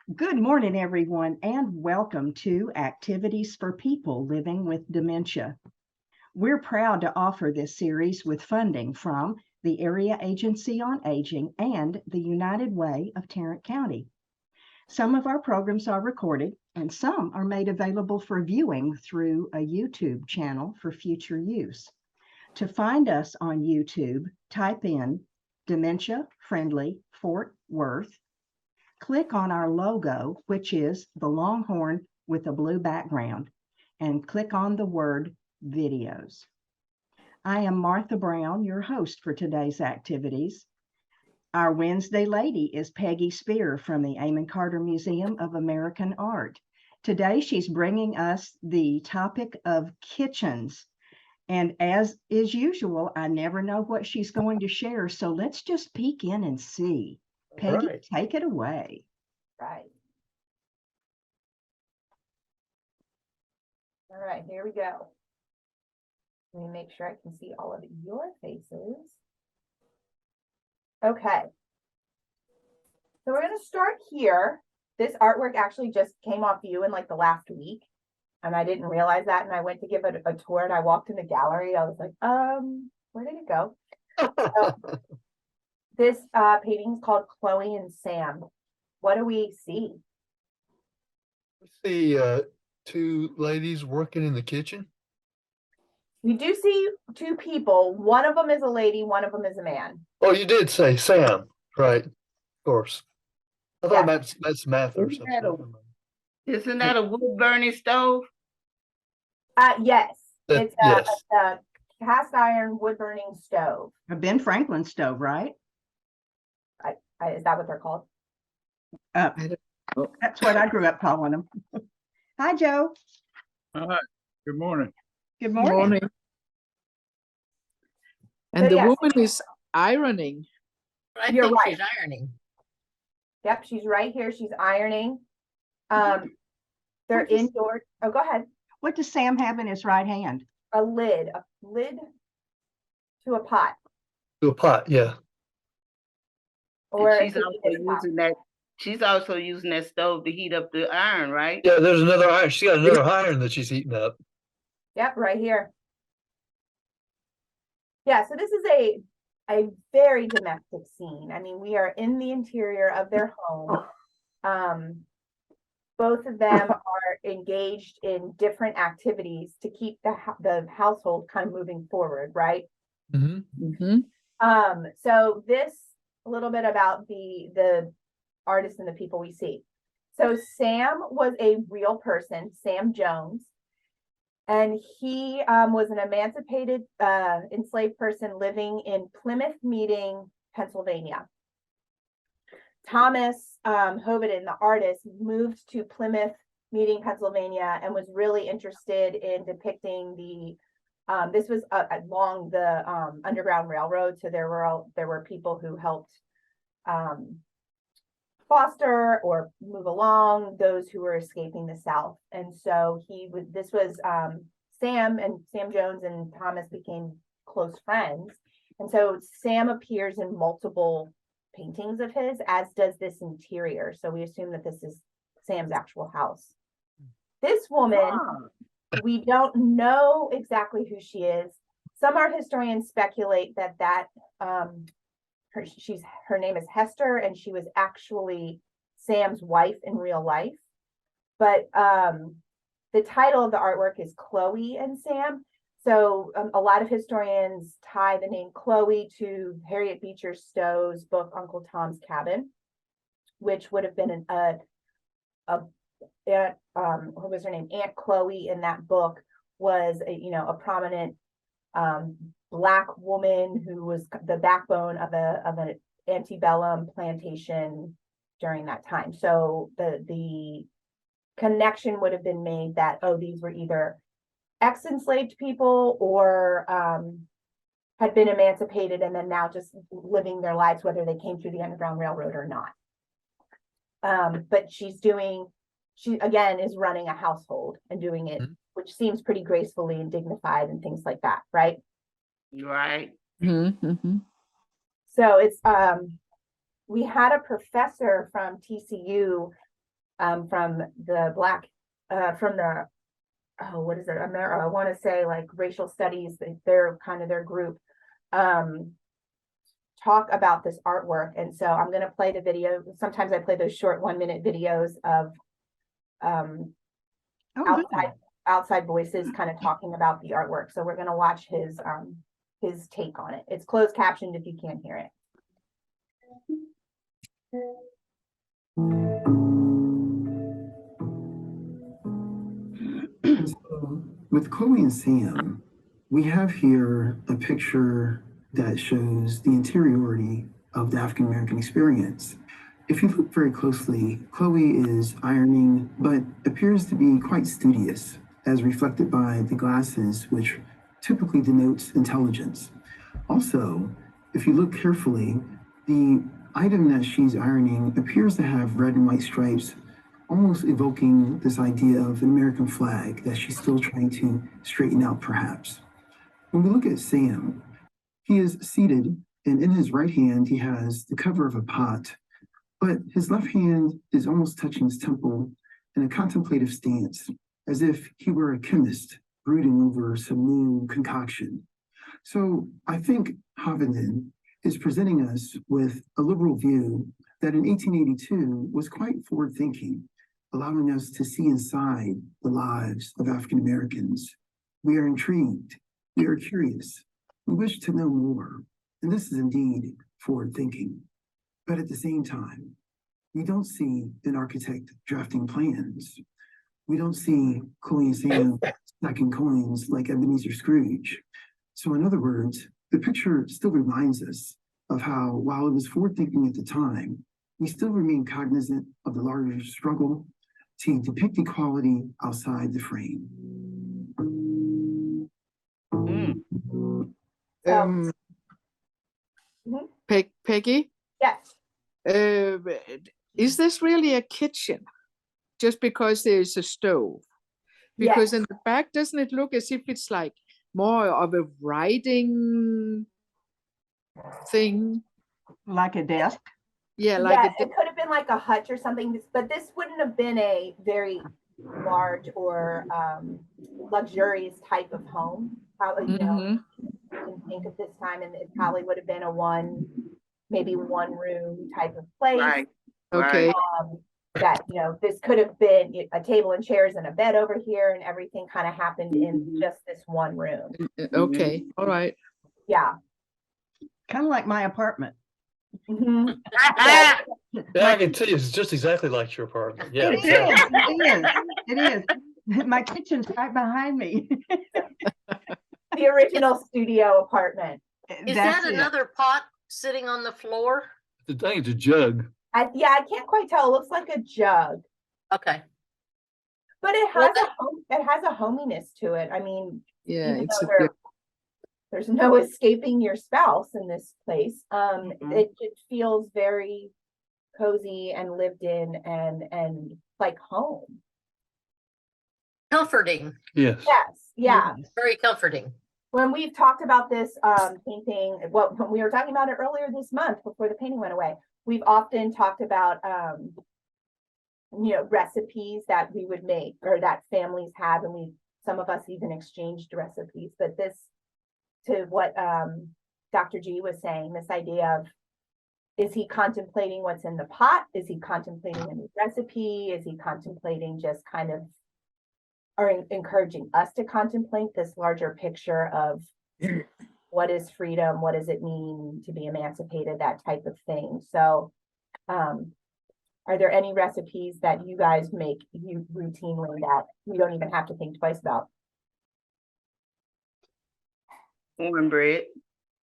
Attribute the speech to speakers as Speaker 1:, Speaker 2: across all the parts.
Speaker 1: Good morning, everyone, and welcome to Activities for People Living with Dementia. We're proud to offer this series with funding from the Area Agency on Aging and the United Way of Tarrant County. Some of our programs are recorded and some are made available for viewing through a YouTube channel for future use. To find us on YouTube, type in Dementia Friendly Fort Worth. Click on our logo, which is the longhorn with a blue background, and click on the word videos. I am Martha Brown, your host for today's activities. Our Wednesday lady is Peggy Spier from the Amon Carter Museum of American Art. Today, she's bringing us the topic of kitchens. And as is usual, I never know what she's going to share, so let's just peek in and see. Peggy,
Speaker 2: Right.
Speaker 1: take it away.
Speaker 3: Right. All right, here we go. Let me make sure I can see all of your faces. Okay. So we're going to start here. This artwork actually just came off view in like the last week, and I didn't realize that. And I went to give it a tour, and I walked in the gallery. I was like, where did it go? So, this painting is called Chloe and Sam. What do we see?
Speaker 2: See two ladies working in the kitchen.
Speaker 3: We do see two people. One of them is a lady, one of them is a man.
Speaker 2: Oh, you did say Sam, right? Of course. I thought
Speaker 3: Yeah.
Speaker 2: that's Math or
Speaker 4: Isn't that
Speaker 2: something.
Speaker 4: Isn't that a wood burning stove?
Speaker 3: Yes,
Speaker 2: That-
Speaker 3: it's
Speaker 2: yes.
Speaker 3: a cast iron wood burning stove.
Speaker 1: A Ben Franklin stove, right?
Speaker 3: Is that what they're called?
Speaker 1: That's what I grew up calling them. Hi, Joe.
Speaker 5: Hi, good morning.
Speaker 1: Good morning.
Speaker 4: And
Speaker 3: So,
Speaker 4: the
Speaker 3: yes.
Speaker 4: woman is ironing.
Speaker 6: I
Speaker 3: You're
Speaker 6: think
Speaker 3: right.
Speaker 6: she's ironing.
Speaker 3: Yep, she's right here. She's ironing.
Speaker 1: Mm-hmm.
Speaker 3: They're
Speaker 1: What is-
Speaker 3: indoor. Oh, go ahead.
Speaker 1: What does Sam have in his right hand?
Speaker 3: A lid to a pot.
Speaker 2: To a pot, yeah.
Speaker 3: Or
Speaker 4: And she's
Speaker 3: it
Speaker 4: also
Speaker 3: could be this pot.
Speaker 4: using that. She's also using that stove to heat up the iron, right?
Speaker 2: Yeah, there's another iron. She got another iron that she's heating up.
Speaker 3: Yep, right here. Yeah, so this is a very domestic scene. I mean, we are in the interior of their home. Both of them are engaged in different activities to keep the household kind of moving forward, right?
Speaker 2: Mm-hmm.
Speaker 3: So this a little bit about the artists and the people we see. So Sam was a real person, Sam Jones, and he was an emancipated enslaved person living in Plymouth Meeting, Pennsylvania. Thomas Hovinden, the artist, moved to Plymouth Meeting, Pennsylvania, and was really interested in depicting this was along the Underground Railroad, so there were people who helped foster or move along those who were escaping the South. And so this was Sam Jones and Thomas became close friends. And so Sam appears in multiple paintings of his, as does this interior. So we assume that this is Sam's actual house. This woman, we don't know exactly who she is. Some art historians speculate that her name is Hester, and she was actually Sam's wife in real life. But the title of the artwork is Chloe and Sam. So a lot of historians tie the name Chloe to Harriet Beecher Stowe's book Uncle Tom's Cabin, which would have been what was her name? Aunt Chloe in that book was a prominent Black woman who was the backbone of an antebellum plantation during that time. So the connection would have been made that, these were either ex-enslaved people or had been emancipated and then now just living their lives, whether they came through the Underground Railroad or not. But she again is running a household and doing it, which seems pretty gracefully and dignified and things like that, right?
Speaker 4: Right.
Speaker 3: So it's we had a professor from TCU from the black, from the, oh, what is it? I want to say like racial studies, they're kind of their group, talk about this artwork. And so I'm going to play the video. Sometimes I play those short 1-minute videos of
Speaker 1: Oh, good.
Speaker 3: outside voices kind of talking about the artwork. So we're going to watch his take on it. It's closed captioned if you can't hear it.
Speaker 6: So with Chloe and Sam, we have here a picture that shows the interiority of the African American experience. If you look very closely, Chloe is ironing, but appears to be quite studious, as reflected by the glasses, which typically denotes intelligence. Also, if you look carefully, the item that she's ironing appears to have red and white stripes, almost evoking this idea of an American flag that she's still trying to straighten out, perhaps. When we look at Sam, he is seated, and in his right hand, he has the cover of a pot, but his left hand is almost touching his temple in a contemplative stance, as if he were a chemist brooding over some new concoction. So I think Hovenden is presenting us with a liberal view that in 1882 was quite forward-thinking, allowing us to see inside the lives of African Americans. We are intrigued, we are curious, we wish to know more, and this is indeed forward-thinking. But at the same time, we don't see an architect drafting plans. We don't see Chloe and Sam stacking coins like Ebenezer Scrooge. So in other words, the picture still reminds us of how, while it was forward-thinking at the time, we still remain cognizant of the larger struggle to depict equality outside the frame.
Speaker 3: So,
Speaker 7: Peggy,
Speaker 3: yes.
Speaker 7: is this really a kitchen? Just because there is a stove? Because in the back, doesn't it look as if it's like more of a writing thing?
Speaker 1: Like a desk?
Speaker 7: Yeah, like
Speaker 3: Yeah, it could have been like a hutch or something, but this wouldn't have been a very large or luxurious type of home. Probably, you know, you can think of this time, and it probably would have been a maybe one room type of place.
Speaker 4: Right.
Speaker 7: Okay.
Speaker 3: That, you know, this could have been a table and chairs and a bed over here, and everything kind of happened in just this one room.
Speaker 7: Okay, all right.
Speaker 3: Yeah.
Speaker 1: Kind of like my apartment.
Speaker 3: Mhm.
Speaker 2: Yeah, I can tell you, it's just exactly like your apartment. Yeah,
Speaker 1: It is.
Speaker 2: exactly.
Speaker 1: It is. My kitchen's right behind me.
Speaker 3: The original studio apartment.
Speaker 8: Is
Speaker 1: That's
Speaker 8: that
Speaker 1: it.
Speaker 8: another pot sitting on the floor?
Speaker 2: I think it's a jug.
Speaker 3: I can't quite tell. It looks like a jug,
Speaker 8: Okay.
Speaker 3: but it has it has a hominess to it. I mean,
Speaker 7: Yeah,
Speaker 3: even
Speaker 7: it's
Speaker 3: though
Speaker 7: a
Speaker 3: there's no escaping your spouse in this place.
Speaker 1: Mhm.
Speaker 3: It feels very cozy and lived in and like home.
Speaker 8: Comforting,
Speaker 2: Yes.
Speaker 3: Yes, yeah.
Speaker 8: very comforting.
Speaker 3: When we've talked about this painting, when we were talking about it earlier this month before the painting went away, we've often talked about you know, recipes that we would make or that families have, and some of us even exchanged recipes. But this, to what Dr. G was saying, this idea of, is he contemplating what's in the pot? Is he contemplating a new recipe? Is he contemplating just kind of, or encouraging us to contemplate this larger picture of what is freedom? What does it mean to be emancipated? That type of thing. So are there any recipes that you guys make routinely that you don't even have to think twice about?
Speaker 4: Cornbread.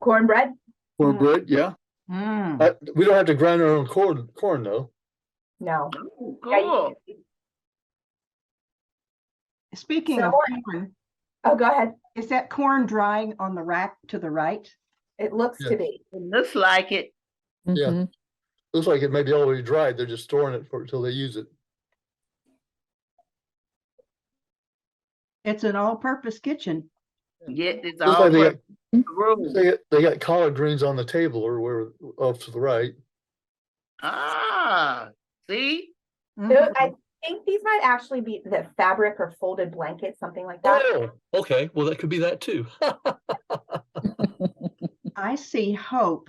Speaker 3: Cornbread?
Speaker 2: Cornbread, yeah.
Speaker 1: Mm.
Speaker 2: We don't have to grind our own corn though.
Speaker 3: No.
Speaker 4: Oh,
Speaker 3: Yeah,
Speaker 4: cool.
Speaker 1: Speaking
Speaker 3: So
Speaker 1: of
Speaker 3: what-
Speaker 1: corn,
Speaker 3: Oh, go ahead.
Speaker 1: is that corn drying on the rack to the right?
Speaker 3: It looks
Speaker 2: Yeah.
Speaker 3: to be.
Speaker 4: It looks like it.
Speaker 2: Yeah.
Speaker 7: Mhm.
Speaker 2: Looks like it may be already dried. They're just storing it for until they use it.
Speaker 1: It's an all-purpose kitchen.
Speaker 4: Yeah, it's
Speaker 2: Looks
Speaker 4: all
Speaker 2: like they
Speaker 4: room.
Speaker 2: got collard greens on the table or where off to the right.
Speaker 4: Ah, see?
Speaker 1: Mhm.
Speaker 3: Dude, think these might actually be the fabric or folded blankets, something like that.
Speaker 2: Oh, okay. Well, that could be that too.
Speaker 1: I see hope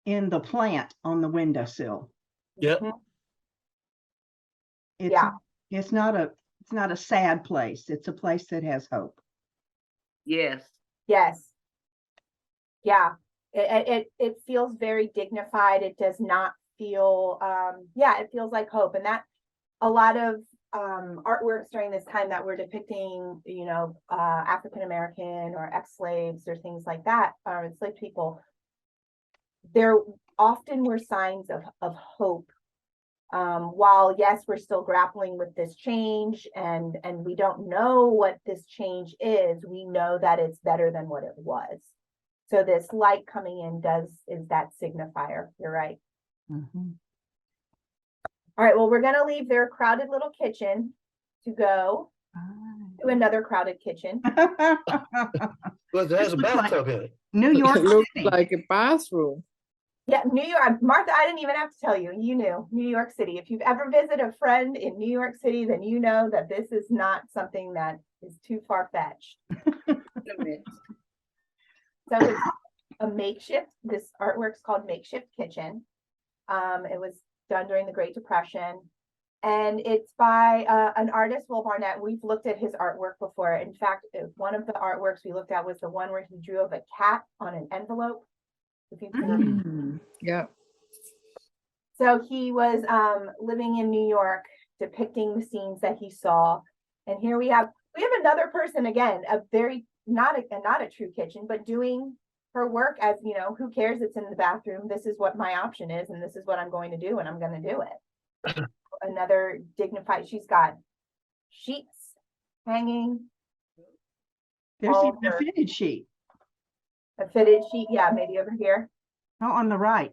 Speaker 1: in the plant on the windowsill.
Speaker 2: Yep.
Speaker 3: Mhm.
Speaker 1: It's,
Speaker 3: Yeah.
Speaker 1: it's not a sad place. It's a place that has hope.
Speaker 4: Yes.
Speaker 3: Yes. Yeah. It feels very dignified. It does not feel, yeah, it feels like hope. And that a lot of artworks during this time that were depicting, you know, African American or ex-slaves or things like that, or enslaved people, there often were signs of hope. While yes, we're still grappling with this change and we don't know what this change is, we know that it's better than what it was. So this light coming in is that signifier. You're right.
Speaker 1: Mhm.
Speaker 3: All right, well, we're gonna leave their crowded little kitchen to go to another crowded kitchen.
Speaker 2: But it has a
Speaker 1: This looks like-
Speaker 2: bathtub in it.
Speaker 1: New York
Speaker 7: It looks
Speaker 1: City.
Speaker 7: like a bathroom.
Speaker 3: Yeah, New York, Martha, I didn't even have to tell you, you knew, New York City. If you've ever visited a friend in New York City, then you know that this is not something that is too far-fetched. So it's a makeshift, this artwork's called Makeshift Kitchen. It was done during the Great Depression. And it's by an artist, Will Barnett. We've looked at his artwork before. In fact, one of the artworks we looked at was the one where he drew of a cat on an envelope. If you've seen
Speaker 7: Yeah.
Speaker 3: So he was living in New York, depicting the scenes that he saw. And here we have another person again, a very not a true kitchen, but doing her work as, you know, who cares? It's in the bathroom. This is what my option is, and this is what I'm going to do, and I'm going to do it. Another dignified. She's got sheets hanging.
Speaker 1: There's
Speaker 3: all
Speaker 1: even a
Speaker 3: over.
Speaker 1: fitted sheet.
Speaker 3: A fitted sheet, yeah, maybe over here.
Speaker 1: Oh, on the right.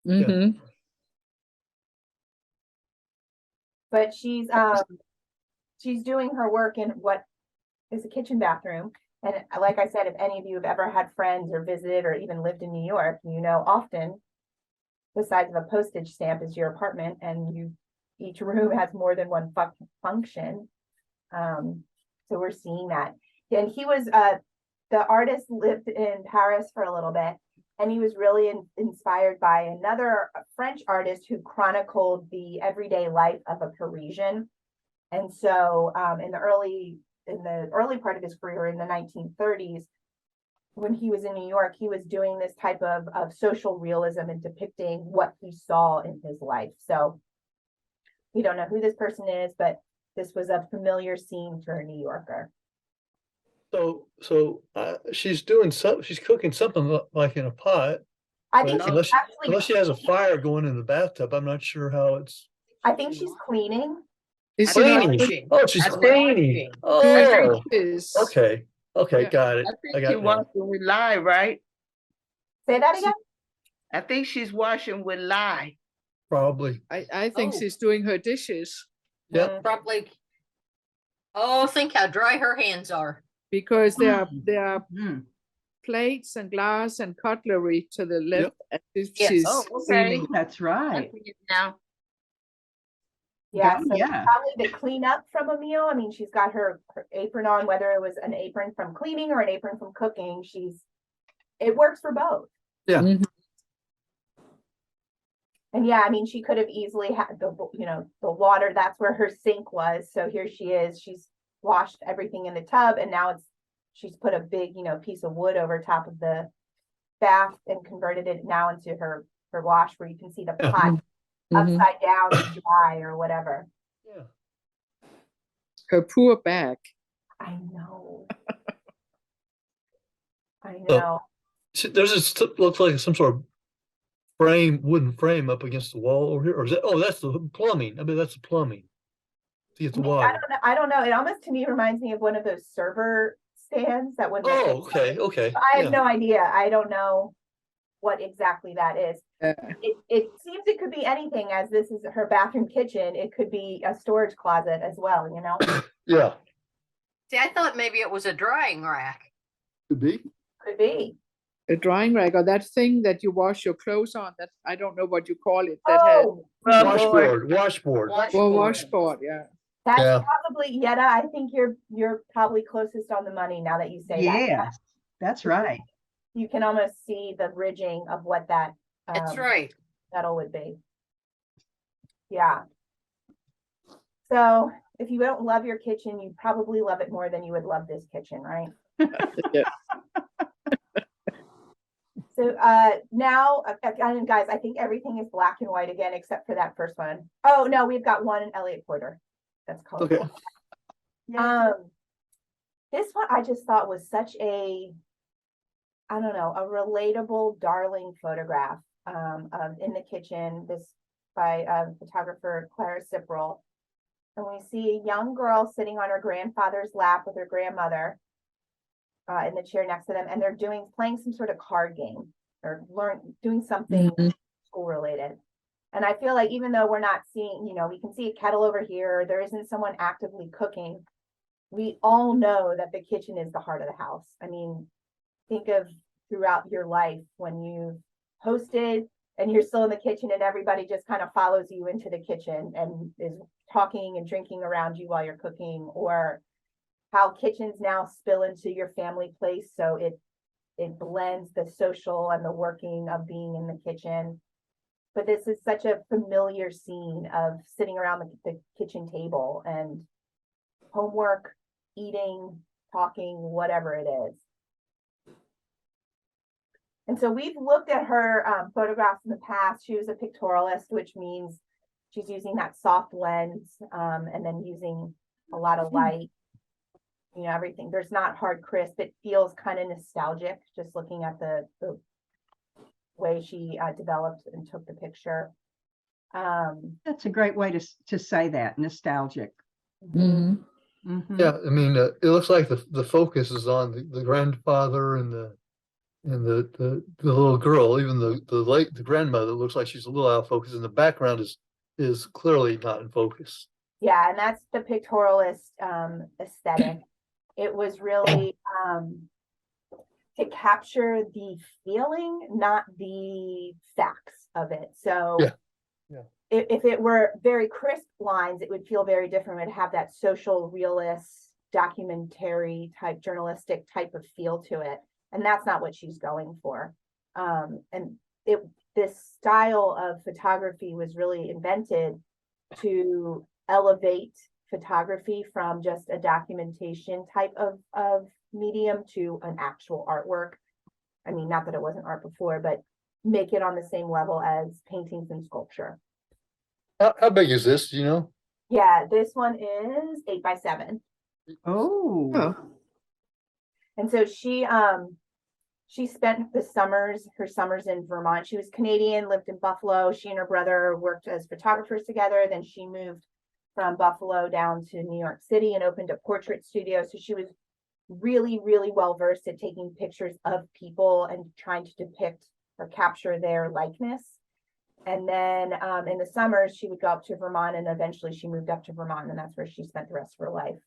Speaker 7: Mm-hmm.
Speaker 3: But she's doing her work in what is a kitchen bathroom. And like I said, if any of you have ever had friends or visited or even lived in New York, you know, often the size of a postage stamp is your apartment, and each room has more than one function. So we're seeing that. And he was the artist lived in Paris for a little bit, and he was really inspired by another French artist who chronicled the everyday life of a Parisian. And so in the early part of his career in the 1930s, when he was in New York, he was doing this type of social realism and depicting what he saw in his life. So we don't know who this person is, but this was a familiar scene for a New Yorker.
Speaker 2: So she's doing she's cooking something like in a pot.
Speaker 3: I think
Speaker 2: Unless
Speaker 3: she's actually,
Speaker 2: unless she has a fire going in the bathtub, I'm not sure how it's.
Speaker 3: I think she's cleaning.
Speaker 7: Is
Speaker 8: I
Speaker 7: it
Speaker 8: think
Speaker 7: not
Speaker 2: Cleaning.
Speaker 8: washing.
Speaker 2: Oh, she's
Speaker 8: That's
Speaker 2: cleaning.
Speaker 8: washing.
Speaker 2: Oh,
Speaker 7: dishes?
Speaker 2: okay. Okay,
Speaker 7: Yeah.
Speaker 2: got it.
Speaker 4: I
Speaker 2: I
Speaker 4: think
Speaker 2: got
Speaker 4: she
Speaker 2: it now.
Speaker 4: washing with lye, right?
Speaker 3: Say that again.
Speaker 4: I think she's washing with lye.
Speaker 2: Probably.
Speaker 7: I think
Speaker 8: Oh.
Speaker 7: she's doing her dishes
Speaker 2: Yep.
Speaker 8: Probably. Oh, think how dry her hands are.
Speaker 7: because there are
Speaker 1: Mhm.
Speaker 7: plates and glass and cutlery to the left. And
Speaker 8: Yes.
Speaker 7: she's
Speaker 4: Oh, okay.
Speaker 7: cleaning.
Speaker 1: That's
Speaker 4: I
Speaker 1: right.
Speaker 4: see it now.
Speaker 3: Yeah,
Speaker 1: Oh,
Speaker 3: so
Speaker 1: yeah.
Speaker 3: probably to clean up from a meal. I mean, she's got her apron on, whether it was an apron from cleaning or an apron from cooking. It works for both.
Speaker 2: Yeah.
Speaker 7: Mhm.
Speaker 3: And yeah, I mean, she could have easily had the water. That's where her sink was. So here she is. She's washed everything in the tub, and now she's put a big, piece of wood over top of the bath and converted it now into her wash, where you can see the
Speaker 2: Yeah.
Speaker 3: pot
Speaker 7: Mhm.
Speaker 3: upside down to dry or whatever.
Speaker 2: Yeah.
Speaker 7: Her poor back.
Speaker 3: I know. I
Speaker 2: So-
Speaker 3: know.
Speaker 2: There's this looks like some sort of wooden frame up against the wall over here, or is that? Oh, that's the plumbing. I mean, that's the plumbing to get the water.
Speaker 3: I don't know. It almost to me reminds me of one of those server stands that when
Speaker 2: Oh, okay, okay.
Speaker 3: I have
Speaker 2: Yeah.
Speaker 3: no idea. I don't know what exactly that is. It seems it could be anything, as this is her bathroom kitchen. It could be a storage closet as well,
Speaker 2: Yeah,
Speaker 8: See, I thought maybe it was a drying rack.
Speaker 2: could be.
Speaker 3: could be.
Speaker 7: A drying rack, or that thing that you wash your clothes on, that I don't know what you call it, that has
Speaker 3: Oh,
Speaker 2: Washboard, washboard.
Speaker 7: well, washboard, yeah.
Speaker 3: that's
Speaker 2: Yeah.
Speaker 3: probably, Yetta, I think you're probably closest on the money now that you say that.
Speaker 1: Yes, that's right.
Speaker 3: You can almost see the ridging of what that
Speaker 8: That's right.
Speaker 3: metal would be. Yeah. So if you don't love your kitchen, you probably love it more than you would love this kitchen, right?
Speaker 7: Yeah.
Speaker 3: So now, again, guys, I think everything is black and white again, except for that first one. Oh, no, we've got one in Elliott Porter. That's colorful.
Speaker 2: Okay.
Speaker 3: This one I just thought was such a, I don't know, a relatable, darling photograph of in the kitchen. This by photographer Clara Siprel. And we see a young girl sitting on her grandfather's lap with her grandmother in the chair next to them, and they're playing some sort of card game or doing something school related. And I feel like even though we're not seeing, we can see a kettle over here, there isn't someone actively cooking. We all know that the kitchen is the heart of the house. I mean, think of throughout your life when you've hosted and you're still in the kitchen and everybody just kind of follows you into the kitchen and is talking and drinking around you while you're cooking, or how kitchens now spill into your family place. So it blends the social and the working of being in the kitchen. But this is such a familiar scene of sitting around the kitchen table and homework, eating, talking, whatever it is. And so we've looked at her photographs in the past. She was a pictorialist, which means she's using that soft lens and then using a lot of light, everything. There's not hard crisp. It feels kind of nostalgic just looking at the way she developed and took the picture.
Speaker 1: That's a great way to say that, nostalgic.
Speaker 7: Mhm.
Speaker 1: Mhm.
Speaker 2: Yeah, I mean, it looks like the focus is on the grandfather and the little girl. Even the grandmother looks like she's a little out of focus, and the background is clearly not in focus.
Speaker 3: Yeah, and that's the pictorialist aesthetic. It was really to capture the feeling, not the facts of it. So
Speaker 2: Yeah.
Speaker 3: If it were very crisp lines, it would feel very different. It would have that social realist, documentary type, journalistic type of feel to it. And that's not what she's going for. And this style of photography was really invented to elevate photography from just a documentation type of medium to an actual artwork. I mean, not that it wasn't art before, but make it on the same level as paintings and sculpture.
Speaker 2: How big is this? Do you know?
Speaker 3: Yeah, this one is 8x7.
Speaker 1: Oh,
Speaker 7: Oh,
Speaker 3: And so she spent her summers in Vermont. She was Canadian, lived in Buffalo. She and her brother worked as photographers together. Then she moved from Buffalo down to New York City and opened a portrait studio. So she was really, really well versed at taking pictures of people and trying to depict or capture their likeness. And then in the summers, she would go up to Vermont, and eventually she moved up to Vermont, and that's where she spent the rest of her life.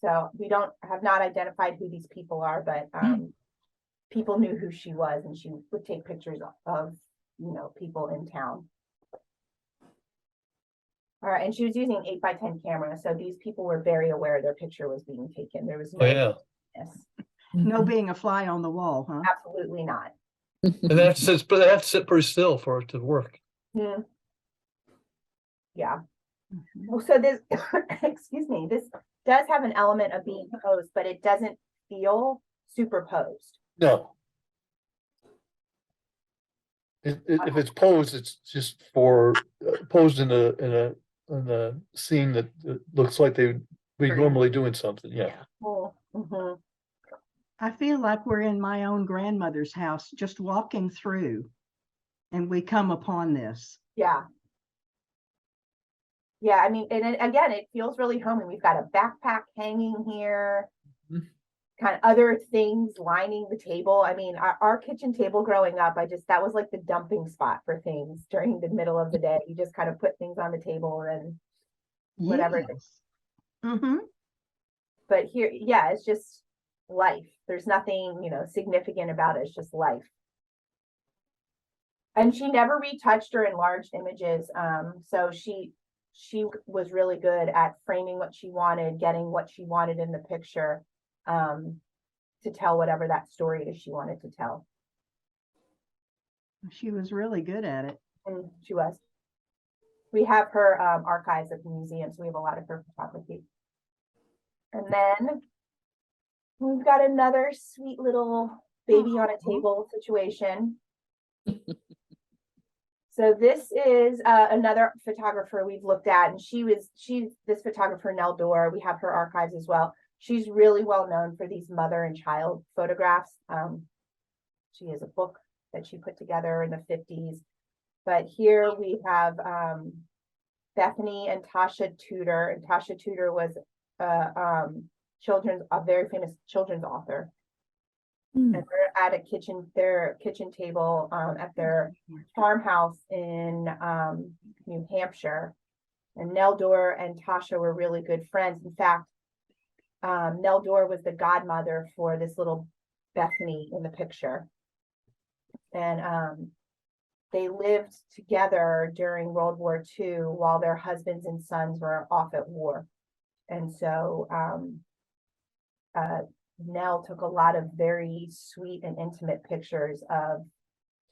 Speaker 3: So we have not identified who these people are, but people knew who she was, and she would take pictures of, people in town. All right, and she was using an 8x10 camera, so these people were very aware their picture was being taken. There was no
Speaker 1: no being a fly on the wall, huh?
Speaker 3: absolutely not.
Speaker 2: And they have to sit pretty still for it to work.
Speaker 3: Yeah. Well, so this, excuse me, this does have an element of being posed, but it doesn't feel superposed.
Speaker 2: No. If it's posed, it's just for posed in a scene that looks like they would be normally doing something. Yeah.
Speaker 3: Mm-hmm.
Speaker 1: I feel like we're in my own grandmother's house, just walking through, and we come upon this.
Speaker 3: Yeah. Yeah, I mean, and again, it feels really homey. We've got a backpack hanging here, kind of other things lining the table. I mean, our kitchen table growing up, that was like the dumping spot for things during the middle of the day. You just kind of put things on the table and whatever.
Speaker 1: Yes. Mm-hmm.
Speaker 3: But here, yeah, it's just life. There's nothing, significant about it. It's just life. And she never retouched or enlarged images. So she was really good at framing what she wanted, getting what she wanted in the picture, to tell whatever that story is she wanted to tell.
Speaker 1: She was really good at it.
Speaker 3: And she was. We have her archives at the museum, so we have a lot of her photography. And then we've got another sweet little baby on a table situation. So this is another photographer we've looked at, and she's this photographer, Nell Tudor. We have her archives as well. She's really well known for these mother and child photographs. She has a book that she put together in the 50s. But here we have Bethany and Tasha Tudor, and Tasha Tudor was a very famous children's author. And they're at their kitchen table at their farmhouse in New Hampshire. And Nell Tudor and Tasha were really good friends. In fact, Nell Tudor was the godmother for this little Bethany in the picture. And they lived together during World War II while their husbands and sons were off at war. And so Nell took a lot of very sweet and intimate pictures of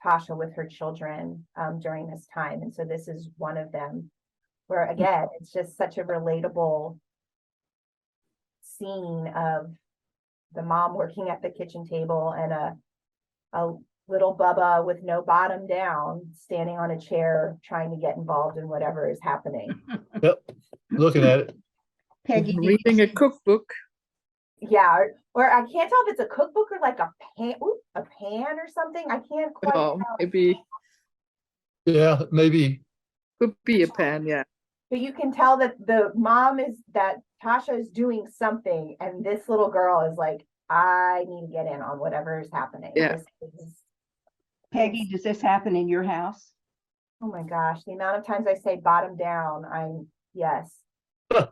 Speaker 3: Tasha with her children during this time. And so this is one of them where, again, it's just such a relatable scene of the mom working at the kitchen table and a little Bubba with no bottom down standing on a chair trying to get involved in whatever is happening.
Speaker 2: Yep, looking at it.
Speaker 1: Peggy,
Speaker 7: Reading a cookbook.
Speaker 3: Yeah, or I can't tell if it's a cookbook or like a pan or something. I can't quite
Speaker 7: Oh,
Speaker 3: tell.
Speaker 7: maybe
Speaker 2: Yeah, maybe.
Speaker 7: could be a pan, yeah.
Speaker 3: But you can tell that that Tasha is doing something, and this little girl is like, I need to get in on whatever is happening.
Speaker 7: Yeah.
Speaker 1: Peggy, does this happen in your house?
Speaker 3: Oh my gosh, the amount of times I say bottom down, yes. I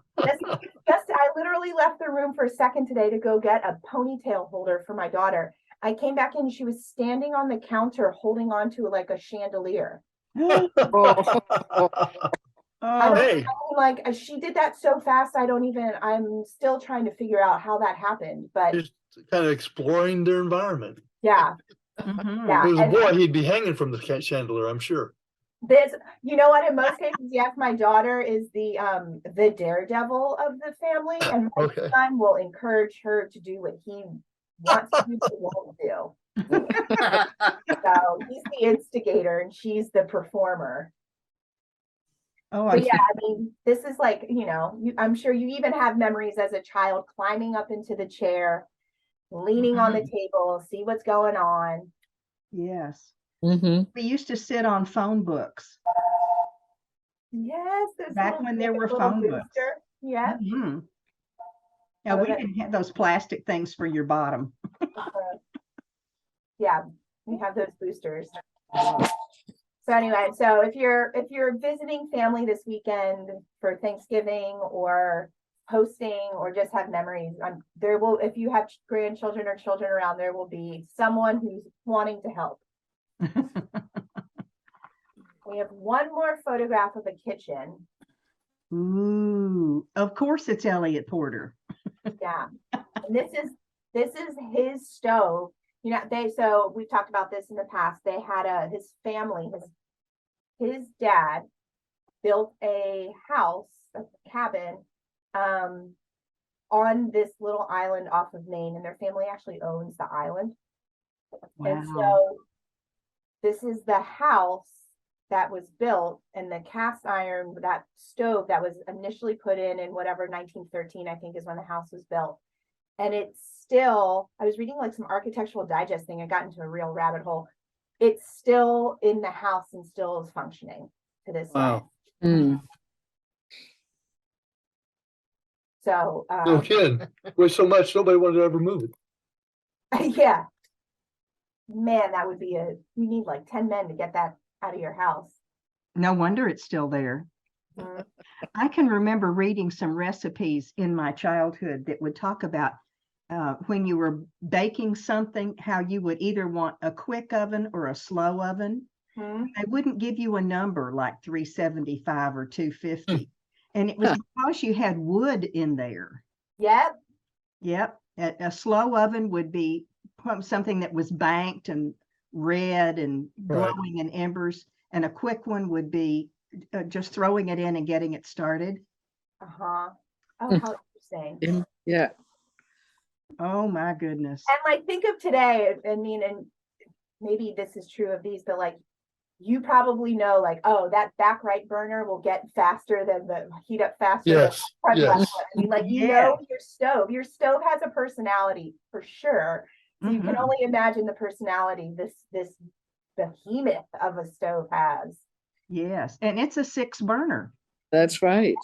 Speaker 3: literally left the room for a second today to go get a ponytail holder for my daughter. I came back in, she was standing on the counter holding on to like a chandelier.
Speaker 1: Oh,
Speaker 2: Hey,
Speaker 3: Like she did that so fast, I'm still trying to figure out how that happened. But
Speaker 2: just kind of exploring their environment.
Speaker 3: yeah,
Speaker 1: mhm.
Speaker 3: yeah.
Speaker 2: If it was a
Speaker 3: And
Speaker 2: boy, he'd be hanging from the chandelier, I'm sure.
Speaker 3: you know what, in most cases, yes, my daughter is the daredevil of the family, and my
Speaker 2: Okay.
Speaker 3: son will encourage her to do what he wants to do but won't do. So he's the instigator and she's the performer.
Speaker 1: Oh,
Speaker 3: But yeah, I mean, this is like, I'm sure you even have memories as a child climbing up into the chair, leaning on the table, see what's going on.
Speaker 1: yes.
Speaker 7: Mm-hmm.
Speaker 1: We used to sit on phone books.
Speaker 3: Yes, this
Speaker 1: Back when there were phone books.
Speaker 3: booster. Yeah.
Speaker 1: Mhm. Now we didn't have those plastic things for your bottom.
Speaker 3: Yeah, we have those boosters. So anyway, so if you're visiting family this weekend for Thanksgiving or hosting or just have memories, if you have grandchildren or children around, there will be someone who's wanting to help. We have one more photograph of a kitchen.
Speaker 1: Ooh, of course it's Elliott Porter.
Speaker 3: Yeah, and this is his stove. So we've talked about this in the past. They had his family, his dad built a house, a cabin, on this little island off of Maine, and their family actually owns the island.
Speaker 1: Wow.
Speaker 3: And so this is the house that was built, and the cast iron, that stove that was initially put in whatever 1913, I think, is when the house was built. And it's still, I was reading like some Architectural Digest thing, I got into a real rabbit hole. It's still in the house and still is functioning to this day.
Speaker 2: Wow.
Speaker 7: Mm.
Speaker 3: So
Speaker 2: No kidding. Weighs so much, nobody wanted to ever move it.
Speaker 3: yeah, man, that would be you need like 10 men to get that out of your house.
Speaker 1: No wonder it's still there.
Speaker 3: Mhm.
Speaker 1: I can remember reading some recipes in my childhood that would talk about when you were baking something, how you would either want a quick oven or a slow oven.
Speaker 3: Hmm?
Speaker 1: They wouldn't give you a number like 375 or 250. And it was because you had wood in there.
Speaker 3: Yep.
Speaker 1: Yep. A slow oven would be something that was banked and red and
Speaker 2: Right.
Speaker 1: glowing in embers. And a quick one would be just throwing it in and getting it started.
Speaker 3: Uh-huh. Oh, how interesting.
Speaker 7: Yeah.
Speaker 1: Oh my goodness.
Speaker 3: And like, think of today, I mean, and maybe this is true of these, but like, you probably know, like, oh, that back right burner will get faster than the heat up faster than
Speaker 2: Yes,
Speaker 3: the front
Speaker 2: yes.
Speaker 3: left one. I mean, like, you
Speaker 1: Yeah.
Speaker 3: know, your stove has a personality for sure. So you can
Speaker 1: Mhm.
Speaker 3: only imagine the personality this behemoth of a stove has.
Speaker 1: Yes. And it's a 6 burner.
Speaker 7: That's right.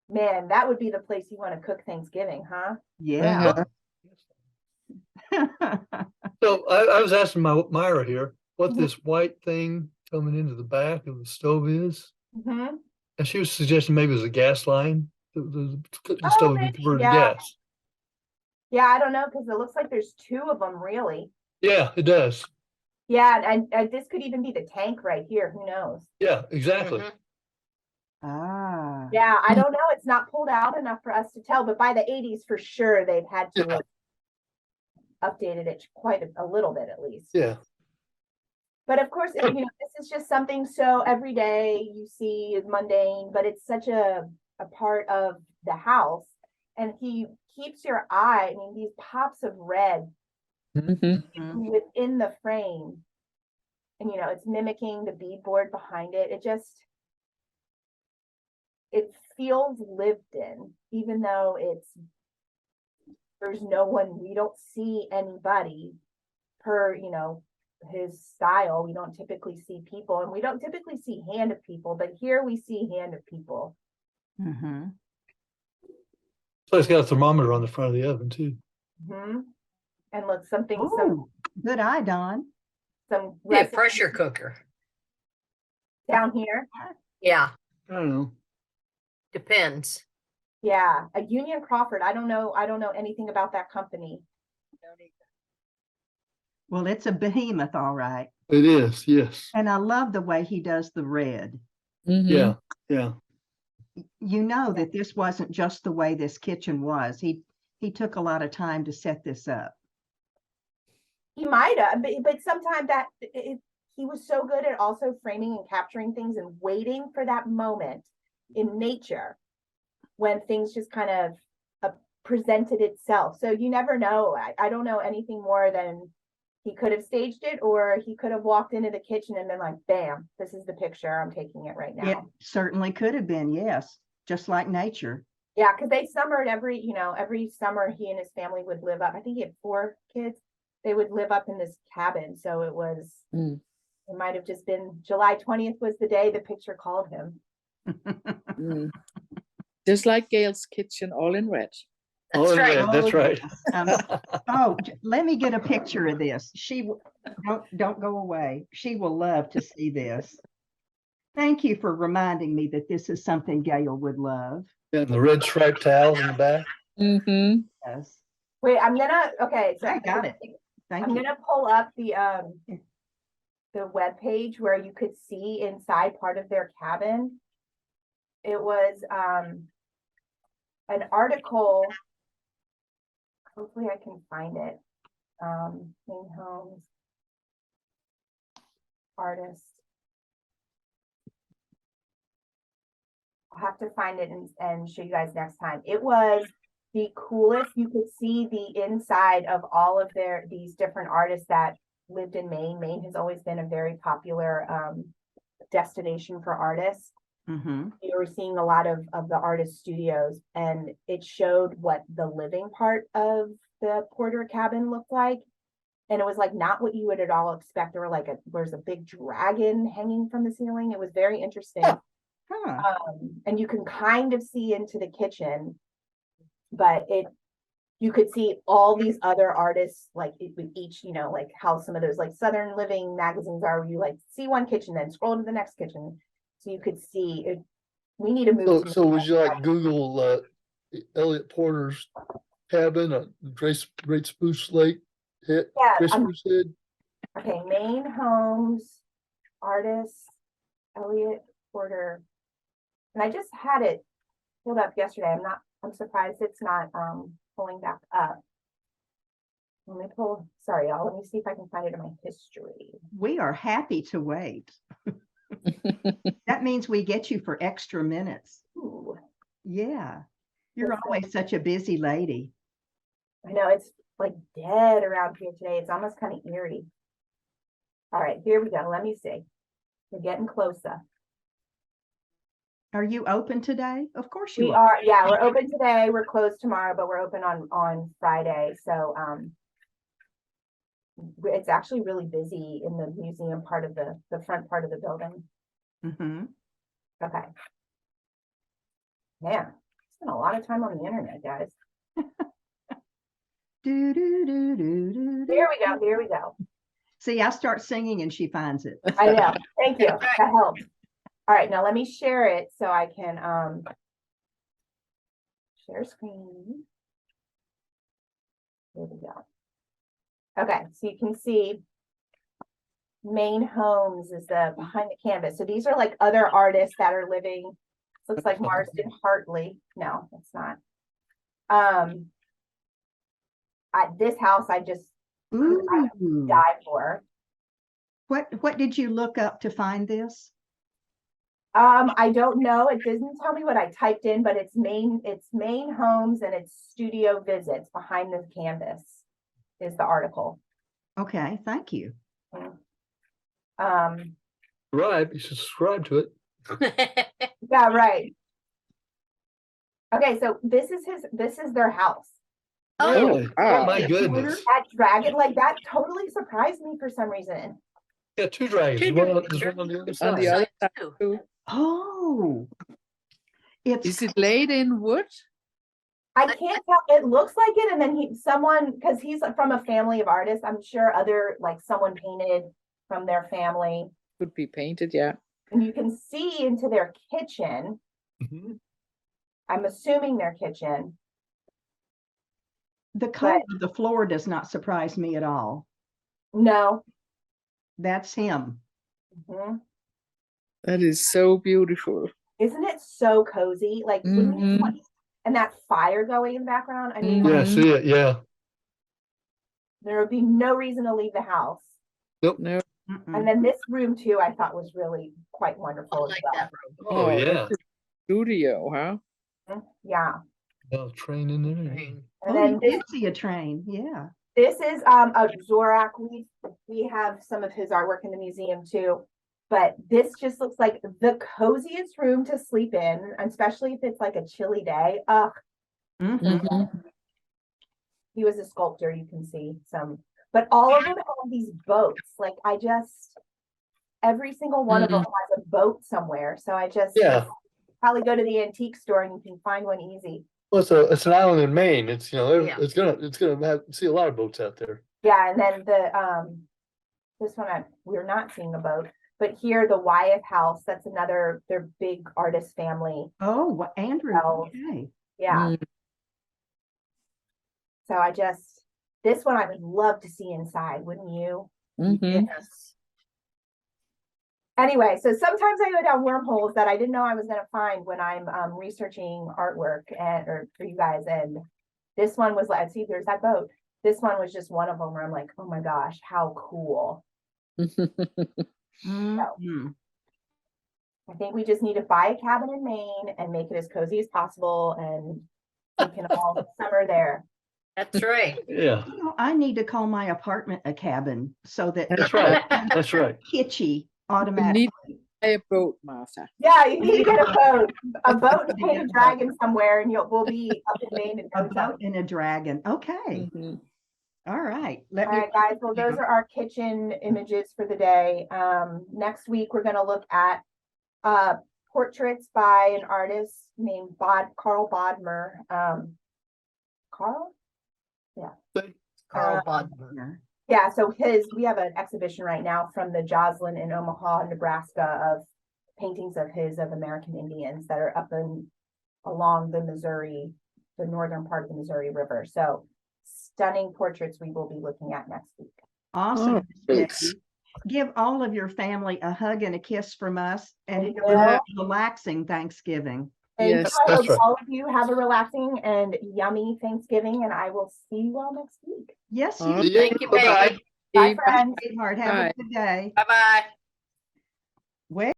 Speaker 3: Man, that would be the place you want to cook Thanksgiving, huh?
Speaker 1: Yeah.
Speaker 2: So I was asking Myra here, what
Speaker 3: Mhm.
Speaker 2: this white thing coming into the back of the stove is.
Speaker 3: Mm-hmm.
Speaker 2: And she was suggesting maybe it was a gas line. The
Speaker 3: Oh,
Speaker 2: stove would be
Speaker 3: maybe,
Speaker 2: converted to
Speaker 3: yeah.
Speaker 2: gas.
Speaker 3: Yeah, I don't know, because it looks like there's two of them, really.
Speaker 2: Yeah, it does.
Speaker 3: Yeah, and this could even be the tank right here. Who knows?
Speaker 2: Yeah, exactly.
Speaker 8: Mhm.
Speaker 1: Ah.
Speaker 3: Yeah, I don't know. It's not pulled out enough for us to tell, but by the 80s, for sure, they've had to
Speaker 2: Yeah.
Speaker 3: have updated it quite a little bit at least.
Speaker 2: Yeah.
Speaker 3: But of course, you know, this is just something so every day you see mundane, but it's such a part of the house. And he keeps your eye, I mean, these pops of red
Speaker 7: Mhm.
Speaker 1: Mhm.
Speaker 3: within the frame. And, you know, it's mimicking the beadboard behind it. It feels lived in, even though there's no one, we don't see anybody per, you know, his style. We don't typically see people, and we don't typically see hand of people, but here we see hand of people.
Speaker 1: Mhm.
Speaker 2: So it's got a thermometer on the front of the oven too.
Speaker 3: Mm-hmm. And look, some
Speaker 1: Oh, good eye, Don.
Speaker 8: Be a
Speaker 3: recipes
Speaker 8: pressure cooker.
Speaker 3: down here.
Speaker 8: Yeah,
Speaker 2: I don't know.
Speaker 8: depends.
Speaker 3: Yeah, a Union Crawford. I don't know anything about that company.
Speaker 1: Well, it's a behemoth, all right.
Speaker 2: It is, yes.
Speaker 1: And I love the way he does the red.
Speaker 7: Mhm.
Speaker 2: Yeah, yeah.
Speaker 1: You know that this wasn't just the way this kitchen was. He took a lot of time to set this up.
Speaker 3: He might have, but sometimes he was so good at also framing and capturing things and waiting for that moment in nature when things just kind of presented itself. So you never know. I don't know anything more than he could have staged it, or he could have walked into the kitchen and been like, bam, this is the picture. I'm taking it right now.
Speaker 1: It certainly could have been, yes, just like nature.
Speaker 3: Yeah, because they summered every summer he and his family would live up. I think he had 4 kids. They would live up in this cabin. So it was,
Speaker 7: Mm.
Speaker 3: it might have just been July 20th was the day the picture called him.
Speaker 7: Mm. Just like Gail's kitchen, all in red.
Speaker 8: That's
Speaker 2: Oh,
Speaker 8: right.
Speaker 2: yeah, that's
Speaker 1: Oh,
Speaker 2: right.
Speaker 1: yes. Let me get a picture of this. Don't go away. She will love to see this. Thank you for reminding me that this is something Gail would love.
Speaker 2: And the red striped towels in the back.
Speaker 7: Mm-hmm.
Speaker 1: Yes.
Speaker 3: Wait, okay, so
Speaker 1: I got it. Thank
Speaker 3: I'm
Speaker 1: you.
Speaker 3: gonna pull up the web page where you could see inside part of their cabin. It was an article. Hopefully I can find it. Maine Homes artist. I'll have to find it and show you guys next time. It was the coolest. You could see the inside of all of these different artists that lived in Maine. Maine has always been a very popular destination for artists.
Speaker 1: Mm-hmm.
Speaker 3: You were seeing a lot of the artist studios, and it showed what the living part of the Porter cabin looked like. And it was like not what you would at all expect. There were there's a big dragon hanging from the ceiling. It was very interesting.
Speaker 1: Huh.
Speaker 3: And you can kind of see into the kitchen, but you could see all these other artists, like with each, you know, like how some of those like Southern Living magazines are, where you like see one kitchen, then scroll to the next kitchen. So you could see it. We need to move.
Speaker 2: So would you like Google Elliott Porter's cabin on Great Spruce Lake.
Speaker 3: Yeah,
Speaker 2: Great Spruce Head.
Speaker 3: Okay, Maine Homes, artist, Elliott Porter. And I just had it pulled up yesterday. I'm surprised it's not pulling back up. Let me sorry, y'all. Let me see if I can find it in my history.
Speaker 1: We are happy to wait. That means we get you for extra minutes.
Speaker 3: Ooh,
Speaker 1: Yeah. You're
Speaker 3: That's
Speaker 1: always such a busy lady.
Speaker 3: I know it's like dead around here today. It's almost kind of eerie. All right, here we go. Let me see. We're getting closer.
Speaker 1: Are you open today? Of course you
Speaker 3: We
Speaker 1: are.
Speaker 3: are, yeah, we're open today. We're closed tomorrow, but we're open on Friday. So it's actually really busy in the museum part of the front part of the building.
Speaker 1: Mhm.
Speaker 3: Okay. Man, spent a lot of time on the internet, guys.
Speaker 1: Do, do, do, do, do, do.
Speaker 3: Here we go. Here we go.
Speaker 1: See, I start singing and she finds it.
Speaker 3: I know. Thank you. That helps. All right, now let me share it so I can share screen. Here we go. Okay, so you can see Maine Homes is the behind the canvas. So these are like other artists that are living. Looks like Marston Hartley. No, it's not. At this house, I just
Speaker 1: Ooh.
Speaker 3: died for.
Speaker 1: What did you look up to find this?
Speaker 3: I don't know. It doesn't tell me what I typed in, but it's Maine Homes and it's studio visits behind the canvas is the article.
Speaker 1: Okay, thank you.
Speaker 2: You should subscribe to it.
Speaker 3: Yeah, right. Okay, so this is their house.
Speaker 8: Oh,
Speaker 2: Really?
Speaker 7: wow.
Speaker 2: My goodness.
Speaker 3: That dragon, like that totally surprised me for some reason.
Speaker 2: Yeah, two dragons.
Speaker 8: Two
Speaker 2: There's one on the other
Speaker 7: On
Speaker 2: side.
Speaker 7: the other side
Speaker 8: too.
Speaker 7: too.
Speaker 1: Oh, it's
Speaker 7: Is it laid in wood?
Speaker 3: I can't tell. It looks like it, and then because he's from a family of artists, I'm sure someone painted from their family,
Speaker 7: Could be painted, yeah.
Speaker 3: and you can see into their kitchen.
Speaker 2: Mhm.
Speaker 3: I'm assuming their kitchen.
Speaker 1: the color of the floor does not surprise me at all.
Speaker 3: No.
Speaker 1: That's him.
Speaker 3: Mhm.
Speaker 7: That is so beautiful.
Speaker 3: Isn't it so cozy? Like, wouldn't you
Speaker 7: Mhm.
Speaker 3: want- and that fire going in the background. I mean,
Speaker 2: Yeah,
Speaker 7: Mhm.
Speaker 2: see it. Yeah.
Speaker 3: there would be no reason to leave the house.
Speaker 7: No.
Speaker 1: Mm-mm.
Speaker 3: And then this room too, I thought was really quite
Speaker 8: I
Speaker 3: wonderful as
Speaker 8: like
Speaker 3: well.
Speaker 8: that room.
Speaker 2: Oh, yeah.
Speaker 7: that's a studio, huh?
Speaker 3: Yeah.
Speaker 2: Oh, train in there.
Speaker 3: And
Speaker 1: Oh,
Speaker 3: then
Speaker 1: you
Speaker 3: this
Speaker 1: did see a train. Yeah.
Speaker 3: This is a Zorak. We have some of his artwork in the museum too, but this just looks like the coziest room to sleep in, especially if it's like a chilly day.
Speaker 1: Mhm.
Speaker 7: Mhm.
Speaker 3: He was a sculptor, you can see some, but all of them have these boats. Like every single one of them has a boat somewhere. So
Speaker 2: Yeah.
Speaker 3: probably go to the antique store and you can find one easy.
Speaker 2: Well, it's an island in Maine. It's
Speaker 8: Yeah.
Speaker 2: it's gonna see a lot of boats out there.
Speaker 3: Yeah, and then this one we're not seeing a boat, but here the Wyeth house, that's their big artist family.
Speaker 1: Oh, Andrew.
Speaker 3: So,
Speaker 1: Okay.
Speaker 3: yeah. So this one I would love to see inside, wouldn't you?
Speaker 7: Mhm.
Speaker 8: Yes.
Speaker 3: Anyway, so sometimes I go down wormholes that I didn't know I was going to find when I'm researching artwork or for you guys. And this one was like, see, there's that boat. This one was just one of them where I'm like, oh my gosh, how cool.
Speaker 1: Mhm.
Speaker 3: I think we just need to buy a cabin in Maine and make it as cozy as possible, and we can all summer there.
Speaker 8: That's right.
Speaker 2: Yeah.
Speaker 1: You know, I need to call my apartment a cabin so that
Speaker 2: That's right. That's right.
Speaker 1: kitschy
Speaker 7: You
Speaker 1: automatically.
Speaker 7: need a boat, Martha.
Speaker 3: Yeah, you need to get a boat and paint a dragon somewhere, and we'll be up in Maine in
Speaker 1: A
Speaker 3: no time.
Speaker 1: boat and a dragon. Okay.
Speaker 7: Mhm.
Speaker 1: All right.
Speaker 3: All right, guys. Well, those are our kitchen images for the day. Next week, we're going to look at portraits by an artist named Carl Bodmer. Carl?
Speaker 8: Carl Bodmer.
Speaker 3: Yeah, so we have an exhibition right now from the Joslin in Omaha, Nebraska, of paintings of American Indians that are up along the Missouri the northern part of the Missouri River. So stunning portraits we will be looking at next week.
Speaker 1: Awesome.
Speaker 7: Oh,
Speaker 1: Miss
Speaker 7: great.
Speaker 1: Peggy. Give all of your family a hug and a kiss from us and
Speaker 3: Thank
Speaker 1: have a
Speaker 3: you.
Speaker 1: relaxing Thanksgiving.
Speaker 3: Thank
Speaker 7: Yes,
Speaker 3: you. I
Speaker 2: that's
Speaker 3: hope
Speaker 2: right.
Speaker 3: all of you have a relaxing and yummy Thanksgiving, and I will see you all next week.
Speaker 1: Yes,
Speaker 7: Oh,
Speaker 1: you
Speaker 2: Yeah,
Speaker 8: Thank you,
Speaker 2: bye-bye.
Speaker 8: Peggy.
Speaker 3: Bye,
Speaker 7: Bye.
Speaker 3: friends.
Speaker 1: sweetheart. Have
Speaker 7: Bye.
Speaker 1: a good day.
Speaker 8: Bye-bye.
Speaker 1: Well,